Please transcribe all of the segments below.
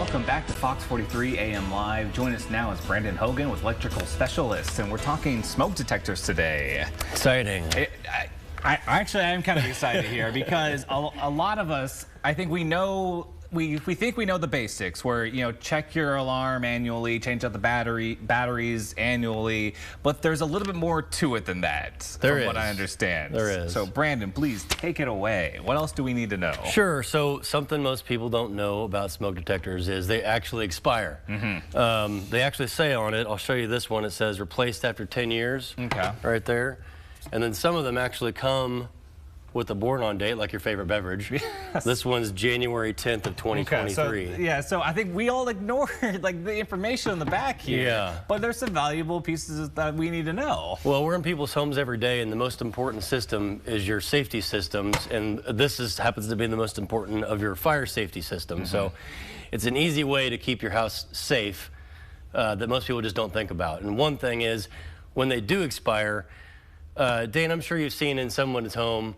welcome back to Fox 43 AM Live. Join us now is Brandon Hogan with Electrical Specialists, and we're talking smoke detectors today. Exciting. I am kind of excited here because a lot of us, I think we know, we think we know the basics where, you know, check your alarm annually, change out the batteries annually, but there's a little bit more to it than that, from what I understand. There is. So Brandon, please take it away. What else do we need to know? Sure. So something most people don't know about smoke detectors is they actually expire. They actually say on it, I'll show you this one, it says replaced after 10 years. Okay. Right there. And then some of them actually come with a born-on date, like your favorite beverage. Yes. This one's January 10th of 2023. Okay, so I think we all ignore like the information on the back here. Yeah. But there's some valuable pieces that we need to know. Well, we're in people's homes every day, and the most important system is your safety systems, and this happens to be the most important of your fire safety system. So it's an easy way to keep your house safe that most people just don't think about. And one thing is, when they do expire, Dan, I'm sure you've seen in someone's home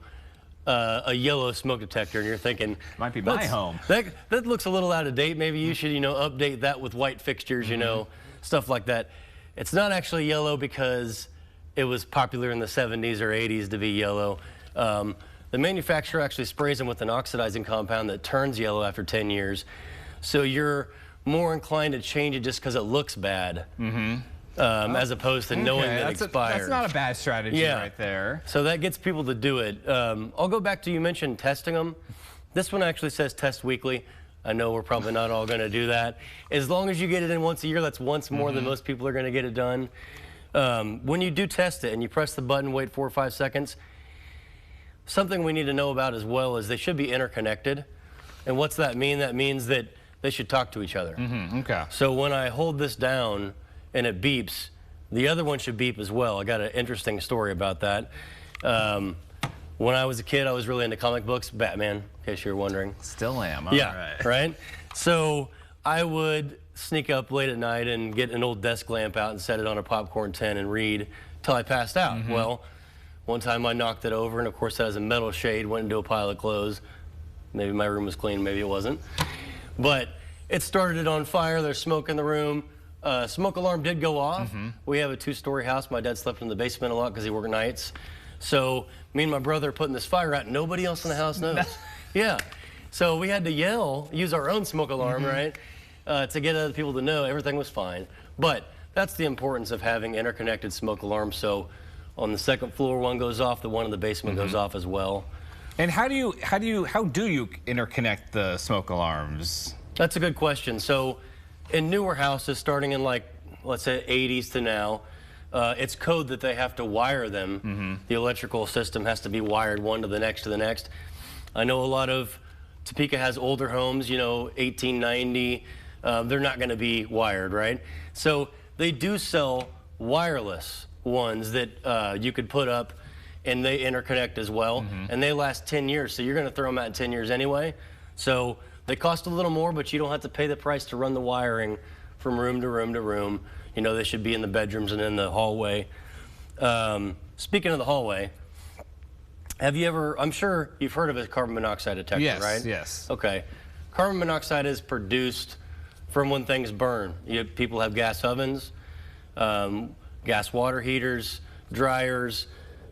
a yellow smoke detector, and you're thinking, might be my home. That looks a little out of date. Maybe you should, update that with white fixtures, stuff like that. It's not actually yellow because it was popular in the 70s or 80s to be yellow. The manufacturer actually sprays them with an oxidizing compound that turns yellow after 10 years. So you're more inclined to change it just because it looks bad. As opposed to knowing that it expires. That's not a bad strategy right there. So that gets people to do it. I'll go back to, you mentioned testing them. This one actually says test weekly. I know we're probably not all going to do that. As long as you get it in once a year, that's once more than most people are going to get it done. When you do test it and you press the button, wait 4 or 5 seconds, something we need to know about as well is they should be interconnected. And what's that mean? That means that they should talk to each other. Okay. So when I hold this down and it beeps, the other one should beep as well. I got an interesting story about that. When I was a kid, I was really into comic books, Batman, in case you're wondering. Still am. Right? So I would sneak up late at night and get an old desk lamp out and set it on a popcorn tin and read till I passed out. Well, one time I knocked it over, and of course that was a metal shade, went into a pile of clothes. Maybe my room was clean, maybe it wasn't. But it started it on fire. There's smoke in the room. Smoke alarm did go off. We have a 2-story house. My dad slept in the basement a lot because he worked nights. So me and my brother are putting this fire out. Nobody else in the house knows. Yeah. So we had to yell, use our own smoke alarm, right, to get other people to know everything was fine. But that's the importance of having interconnected smoke alarms. So on the second floor, one goes off. The one in the basement goes off as well. And how do you interconnect the smoke alarms? That's a good question. So in newer houses, starting in like, let's say 80s to now, it's code that they have to wire them. The electrical system has to be wired one to the next to the next. I know a lot of, Topeka has older homes, 1890, they're not going to be wired, right? So they do sell wireless ones that you could put up, and they interconnect as well, and they last 10 years, so you're going to throw them out in 10 years anyway. So they cost a little more, but you don't have to pay the price to run the wiring from room to room to room. They should be in the bedrooms and in the hallway. Speaking of the hallway, have you ever, I'm sure you've heard of a carbon monoxide detector, right? Yes. Okay. Carbon monoxide is produced from when things burn. People have gas ovens, gas water heaters, dryers.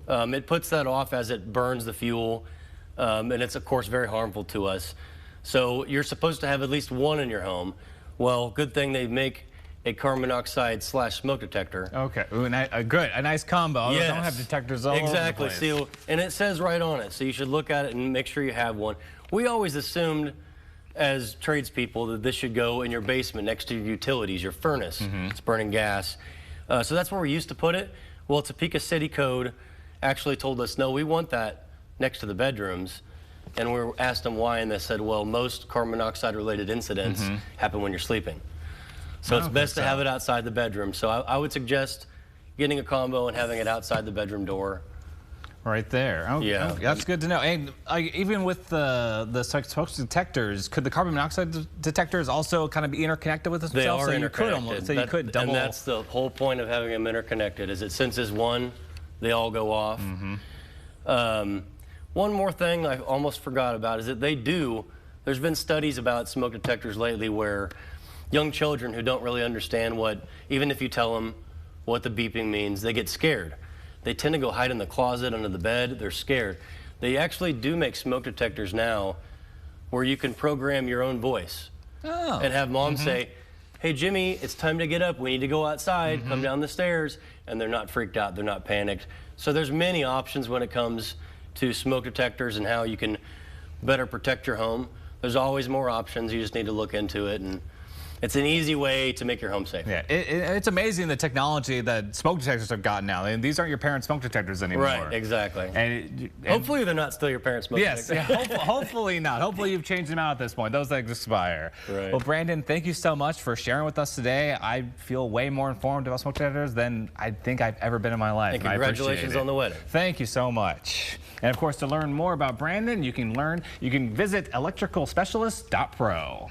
It puts that off as it burns the fuel, and it's, of course, very harmful to us. So you're supposed to have at least one in your home. Well, good thing they make a carbon monoxide / smoke detector. Okay, good, a nice combo. Yes. Don't have detectors all over the place. So, and it says right on it, so you should look at it and make sure you have one. We always assumed as tradespeople that this should go in your basement next to your utilities, your furnace. It's burning gas. So that's where we used to put it. Well, Topeka City Code actually told us, no, we want that next to the bedrooms. And we asked them why, and they said, well, most carbon monoxide related incidents happen when you're sleeping. So it's best to have it outside the bedroom. So I would suggest getting a combo and having it outside the bedroom door. Right there. Oh, yeah. Oh, that's good to know. And even with the smoke detectors, could the carbon monoxide detectors also kind of be interconnected with themselves? They are so interconnected. You could double. And that's the whole point of having them interconnected, is it senses one, they all go off. One more thing I almost forgot about is that there's There's been studies about smoke detectors lately where young children who don't really understand what, even if you tell them what the beeping means, they get scared. They tend to go hide in the closet, under the bed. They're scared. They actually do make smoke detectors now where you can program your own voice and have mom say, hey, Jimmy, it's time to get up. We need to go outside. Come down the stairs. And they're not freaked out. They're not panicked. So there's many options when it comes to smoke detectors and how you can better protect your home. There's always more options. You just need to look into it. And it's an easy way to make your home safe. Yeah, it's amazing the technology that smoke detectors have gotten now. And these aren't your parents' smoke detectors anymore. Right, exactly. And hopefully they're not still your parents' smoke detectors. Yes, yeah, hopefully not. Hopefully you've changed them out at this point. Those things expire. Right. Well, Brandon, thank you so much for sharing with us today. I feel way more informed about smoke detectors than I think I've ever been in my life. And congratulations on the wedding. Thank you so much. And of course, to learn more about Brandon, you can visit electricalspecialist.pro.